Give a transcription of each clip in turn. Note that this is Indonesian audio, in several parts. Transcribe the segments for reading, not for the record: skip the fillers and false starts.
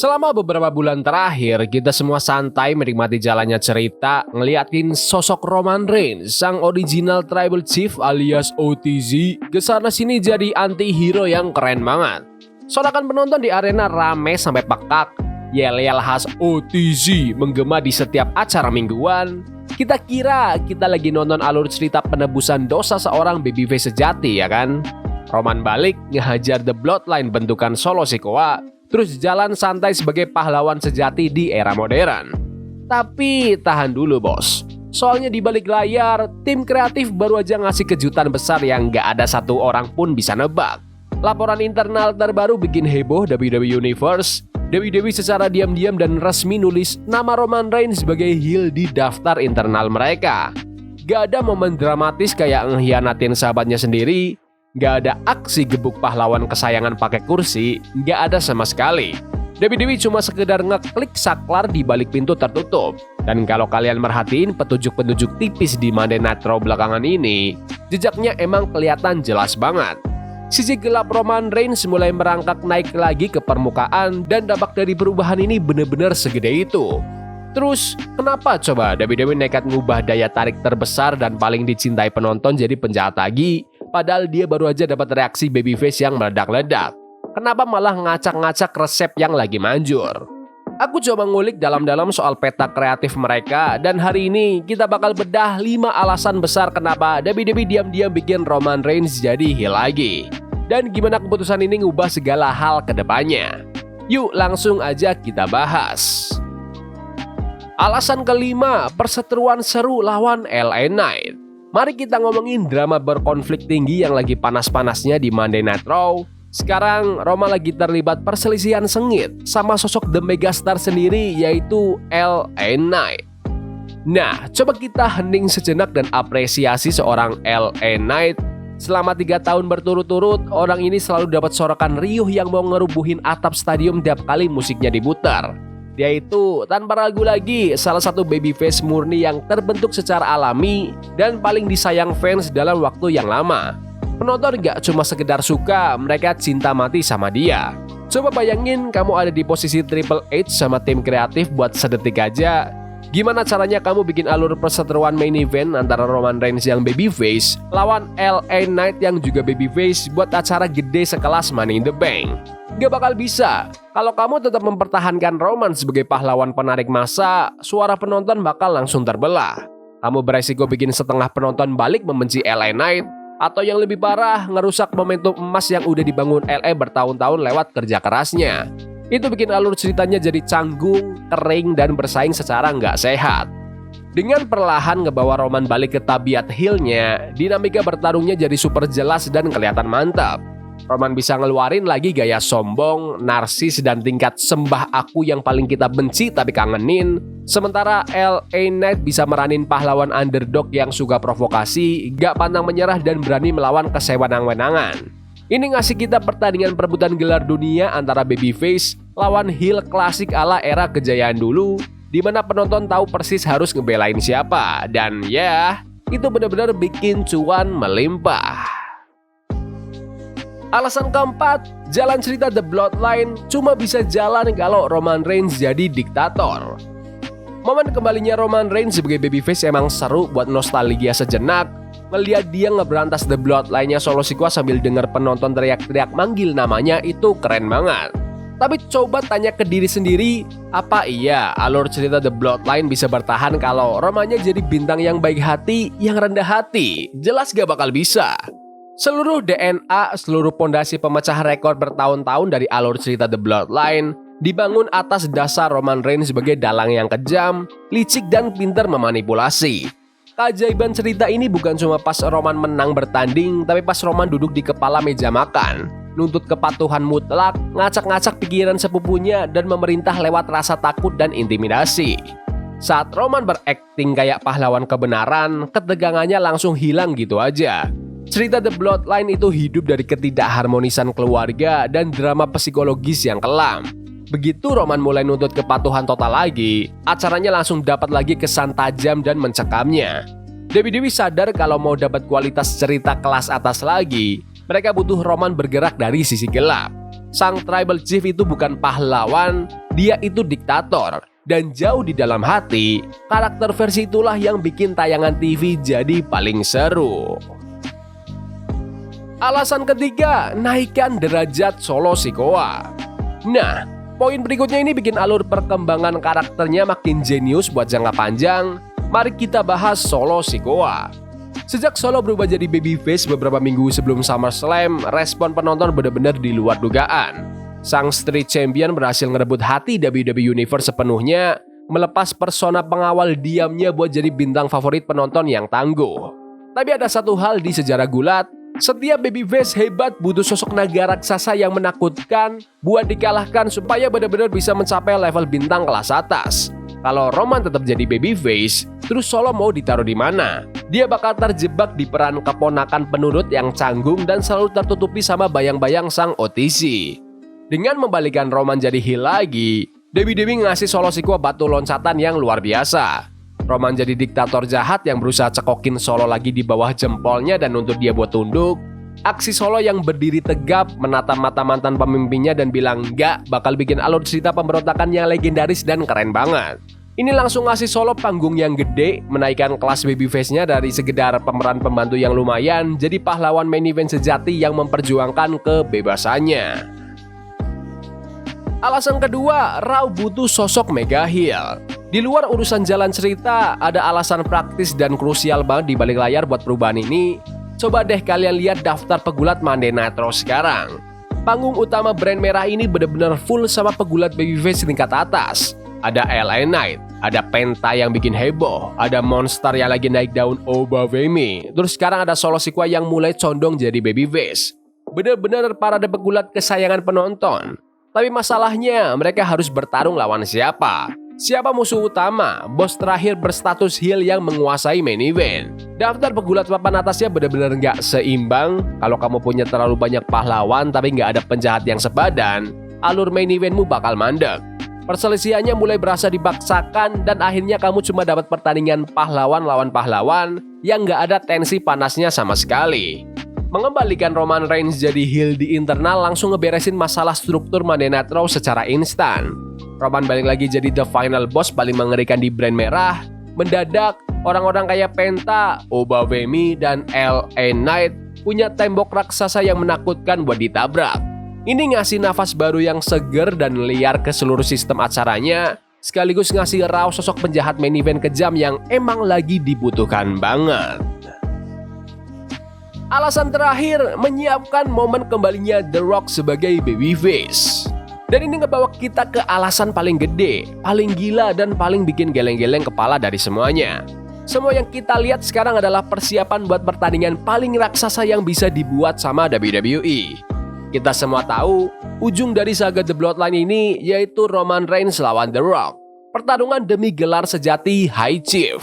Selama beberapa bulan terakhir, kita semua santai menikmati jalannya cerita ngeliatin sosok Roman Reigns, sang original tribal chief alias OTZ, kesana sini jadi anti-hero yang keren banget. Sorakan penonton di arena rame sampai pekak, yel-yel khas OTZ menggema di setiap acara mingguan. Kita kira kita lagi nonton alur cerita penebusan dosa seorang babyface sejati, ya kan? Roman balik ngehajar The Bloodline bentukan Solo Sikoa, terus jalan santai sebagai pahlawan sejati di era modern. Tapi tahan dulu bos, soalnya di balik layar, tim kreatif baru aja ngasih kejutan besar yang gak ada satu orang pun bisa nebak. Laporan internal terbaru bikin heboh WWE Universe. WWE secara diam-diam dan resmi nulis nama Roman Reigns sebagai heel di daftar internal mereka. Gak ada momen dramatis kayak ngehianatin sahabatnya sendiri. Gak ada aksi gebuk pahlawan kesayangan pakai kursi, gak ada sama sekali. WWE cuma sekedar ngeklik saklar di balik pintu tertutup. Dan kalau kalian merhatiin petunjuk-petunjuk tipis di Monday Night Raw belakangan ini, jejaknya emang kelihatan jelas banget. Sisi gelap Roman Reigns mulai merangkak naik lagi ke permukaan dan dampak dari perubahan ini bener-bener segede itu. Terus, kenapa coba WWE nekat ngubah daya tarik terbesar dan paling dicintai penonton jadi penjahat lagi? Padahal dia baru aja dapat reaksi babyface yang meledak-ledak. Kenapa malah ngacak-ngacak resep yang lagi manjur? Aku coba ngulik dalam-dalam soal peta kreatif mereka, dan hari ini kita bakal bedah 5 alasan besar kenapa WWE diam-diam bikin Roman Reigns jadi heel lagi. Dan gimana keputusan ini ngubah segala hal ke depannya. Yuk langsung aja kita bahas. Alasan kelima, perseteruan seru lawan LA Knight. Mari kita ngomongin drama berkonflik tinggi yang lagi panas-panasnya di Monday Night Raw. Sekarang Roman lagi terlibat perselisihan sengit sama sosok The Megastar sendiri, yaitu LA Knight. Nah, coba kita hening sejenak dan apresiasi seorang LA Knight. Selama 3 tahun berturut-turut, orang ini selalu dapat sorokan riuh yang mau ngerubuhin atap stadium tiap kali musiknya diputar. Dia itu tanpa ragu lagi salah satu babyface murni yang terbentuk secara alami dan paling disayang fans dalam waktu yang lama. Penonton gak cuma sekedar suka, mereka cinta mati sama dia. Coba bayangin kamu ada di posisi Triple H sama tim kreatif buat sedetik aja. Gimana caranya kamu bikin alur perseteruan main event antara Roman Reigns yang babyface lawan LA Knight yang juga babyface buat acara gede sekelas Money in the Bank? Gak bakal bisa. Kalau kamu tetap mempertahankan Roman sebagai pahlawan penarik massa, suara penonton bakal langsung terbelah. Kamu beresiko bikin setengah penonton balik membenci LA Knight, atau yang lebih parah, ngerusak momentum emas yang udah dibangun LA bertahun-tahun lewat kerja kerasnya. Itu bikin alur ceritanya jadi canggung, kering, dan bersaing secara nggak sehat. Dengan perlahan ngebawa Roman balik ke tabiat heel-nya, dinamika bertarungnya jadi super jelas dan kelihatan mantap. Roman bisa ngeluarin lagi gaya sombong, narsis, dan tingkat sembah aku yang paling kita benci tapi kangenin. Sementara LA Knight bisa meranin pahlawan underdog yang suka provokasi, gak pantang menyerah dan berani melawan kesewenang-wenangan. Ini ngasih kita pertandingan perebutan gelar dunia antara babyface lawan heel klasik ala era kejayaan dulu, di mana penonton tahu persis harus ngebelain siapa. Dan ya, itu benar-benar bikin cuan melimpah. Alasan keempat, jalan cerita The Bloodline cuma bisa jalan kalau Roman Reigns jadi diktator. Momen kembalinya Roman Reigns sebagai babyface emang seru buat nostalgia sejenak. Ngeliat dia ngeberantas The Bloodline-nya Solo Sikoa sambil denger penonton teriak-teriak manggil namanya itu keren banget. Tapi coba tanya ke diri sendiri, apa iya alur cerita The Bloodline bisa bertahan kalau Romannya jadi bintang yang baik hati, yang rendah hati? Jelas gak bakal bisa. Seluruh DNA, seluruh pondasi pemecah rekor bertahun-tahun dari alur cerita The Bloodline dibangun atas dasar Roman Reigns sebagai dalang yang kejam, licik, dan pintar memanipulasi. Keajaiban cerita ini bukan cuma pas Roman menang bertanding, tapi pas Roman duduk di kepala meja makan, nuntut kepatuhan mutlak, ngacak-ngacak pikiran sepupunya, dan memerintah lewat rasa takut dan intimidasi. Saat Roman berakting kayak pahlawan kebenaran, ketegangannya langsung hilang gitu aja. Cerita The Bloodline itu hidup dari ketidakharmonisan keluarga dan drama psikologis yang kelam. Begitu Roman mulai nuntut kepatuhan total lagi, acaranya langsung dapat lagi kesan tajam dan mencekamnya. WWE sadar kalau mau dapat kualitas cerita kelas atas lagi, mereka butuh Roman bergerak dari sisi gelap. Sang tribal chief itu bukan pahlawan, dia itu diktator. Dan jauh di dalam hati, karakter versi itulah yang bikin tayangan TV jadi paling seru. Alasan ketiga, naikkan derajat Solo Sikoa. Nah, poin berikutnya ini bikin alur perkembangan karakternya makin jenius buat jangka panjang. Mari kita bahas Solo Sikoa. Sejak Solo berubah jadi babyface beberapa minggu sebelum SummerSlam, respon penonton benar-benar di luar dugaan. Sang Street Champion berhasil ngerebut hati WWE Universe sepenuhnya, melepas persona pengawal diamnya buat jadi bintang favorit penonton yang tangguh. Tapi ada satu hal di sejarah gulat, setiap babyface hebat butuh sosok naga raksasa yang menakutkan buat dikalahkan supaya benar-benar bisa mencapai level bintang kelas atas. Kalau Roman tetap jadi babyface, terus Solo mau ditaruh di mana? Dia bakal terjebak di peran keponakan penurut yang canggung dan selalu tertutupi sama bayang-bayang sang OTC. Dengan membalikan Roman jadi heel lagi, WWE ngasih Solo Sikoa batu loncatan yang luar biasa. Roman jadi diktator jahat yang berusaha cekokin Solo lagi di bawah jempolnya dan nuntut dia buat tunduk. Aksi Solo yang berdiri tegap menatap mata mantan pemimpinnya dan bilang enggak bakal bikin alur cerita pemberontakan yang legendaris dan keren banget. Ini langsung ngasih Solo panggung yang gede, menaikkan kelas babyface-nya dari sekedar pemeran pembantu yang lumayan jadi pahlawan main event sejati yang memperjuangkan kebebasannya. Alasan kedua, Raw butuh sosok mega heel. Di luar urusan jalan cerita, ada alasan praktis dan krusial banget di balik layar buat perubahan ini. Coba deh kalian lihat daftar pegulat Monday Night Raw sekarang. Panggung utama brand merah ini bener-bener full sama pegulat babyface tingkat atas. Ada LA Knight, ada Penta yang bikin heboh, ada Monster yang lagi naik daun Obafemi. Terus sekarang ada Solo Sikoa yang mulai condong jadi babyface. Bener-bener parade pegulat kesayangan penonton. Tapi masalahnya, mereka harus bertarung lawan siapa? Siapa musuh utama? Bos terakhir berstatus heel yang menguasai main event. Daftar pegulat papan atasnya benar-benar nggak seimbang. Kalau kamu punya terlalu banyak pahlawan tapi nggak ada penjahat yang sebadan, alur main eventmu bakal mandek. Perselisihannya mulai berasa dipaksakan dan akhirnya kamu cuma dapat pertandingan pahlawan lawan pahlawan yang nggak ada tensi panasnya sama sekali. Mengembalikan Roman Reigns jadi heel di internal langsung ngeberesin masalah struktur Monday Night Raw secara instan. Roman balik lagi jadi the final boss paling mengerikan di brand merah. Mendadak, orang-orang kayak Penta, Obafemi, dan LA Knight punya tembok raksasa yang menakutkan buat ditabrak. Ini ngasih nafas baru yang seger dan liar ke seluruh sistem acaranya, sekaligus ngasih Raw sosok penjahat main event kejam yang emang lagi dibutuhkan banget. Alasan terakhir, menyiapkan momen kembalinya The Rock sebagai babyface. Dan ini ngebawa kita ke alasan paling gede, paling gila, dan paling bikin geleng-geleng kepala dari semuanya. Semua yang kita lihat sekarang adalah persiapan buat pertandingan paling raksasa yang bisa dibuat sama WWE. Kita semua tahu, ujung dari saga The Bloodline ini yaitu Roman Reigns lawan The Rock. Pertarungan demi gelar sejati High Chief.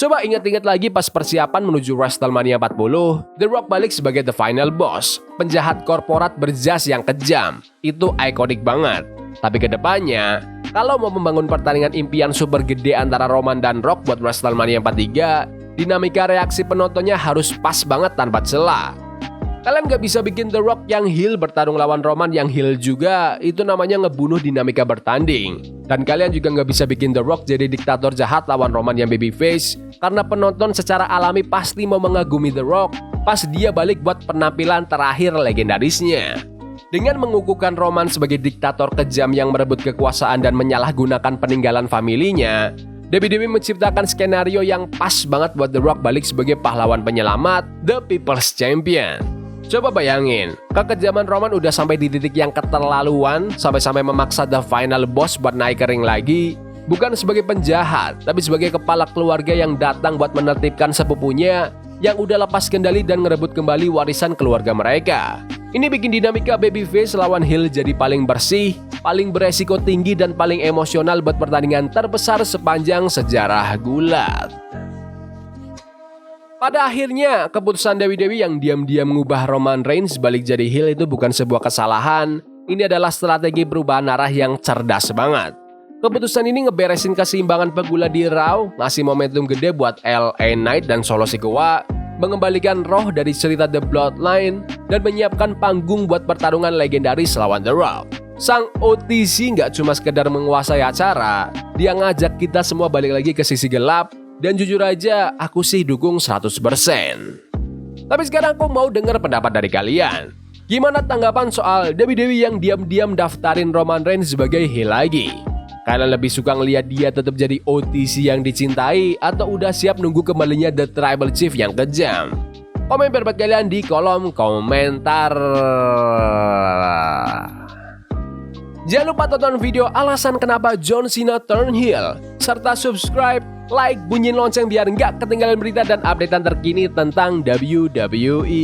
Coba ingat-ingat lagi pas persiapan menuju WrestleMania 40, The Rock balik sebagai The Final Boss, penjahat korporat berjas yang kejam. Itu ikonik banget. Tapi kedepannya, kalau mau membangun pertandingan impian super gede antara Roman dan Rock buat WrestleMania 43, dinamika reaksi penontonnya harus pas banget tanpa celah. Kalian gak bisa bikin The Rock yang heel bertarung lawan Roman yang heel juga, itu namanya ngebunuh dinamika bertanding. Dan kalian juga gak bisa bikin The Rock jadi diktator jahat lawan Roman yang babyface, karena penonton secara alami pasti mau mengagumi The Rock pas dia balik buat penampilan terakhir legendarisnya. Dengan mengukuhkan Roman sebagai diktator kejam yang merebut kekuasaan dan menyalahgunakan peninggalan familinya, WWE menciptakan skenario yang pas banget buat The Rock balik sebagai pahlawan penyelamat, The People's Champion. Coba bayangin, kekejaman Roman udah sampai di titik yang keterlaluan, sampai-sampai memaksa The Final Boss buat naik ke ring lagi, bukan sebagai penjahat, tapi sebagai kepala keluarga yang datang buat menertibkan sepupunya yang udah lepas kendali dan ngerebut kembali warisan keluarga mereka. Ini bikin dinamika babyface lawan heel jadi paling bersih, paling beresiko tinggi, dan paling emosional buat pertandingan terbesar sepanjang sejarah gulat. Pada akhirnya, keputusan WWE yang diam-diam mengubah Roman Reigns balik jadi heel itu bukan sebuah kesalahan. Ini adalah strategi perubahan arah yang cerdas banget. Keputusan ini ngeberesin keseimbangan pegulat di Raw, ngasih momentum gede buat LA Knight dan Solo Sikoa, mengembalikan roh dari cerita The Bloodline, dan menyiapkan panggung buat pertarungan legendaris lawan The Rock. Sang OTC nggak cuma sekedar menguasai acara, dia ngajak kita semua balik lagi ke sisi gelap, dan jujur aja aku sih dukung 100%. Tapi sekarang aku mau dengar pendapat dari kalian. Gimana tanggapan soal WWE yang diam-diam daftarin Roman Reigns sebagai heel lagi? Kalian lebih suka ngelihat dia tetap jadi OTC yang dicintai atau udah siap nunggu kembalinya The Tribal Chief yang kejam? Komen pendapat kalian di kolom komentar. Jangan lupa tonton video alasan kenapa John Cena turn heel, serta subscribe, like, bunyiin lonceng biar nggak ketinggalan berita dan updatean terkini tentang WWE.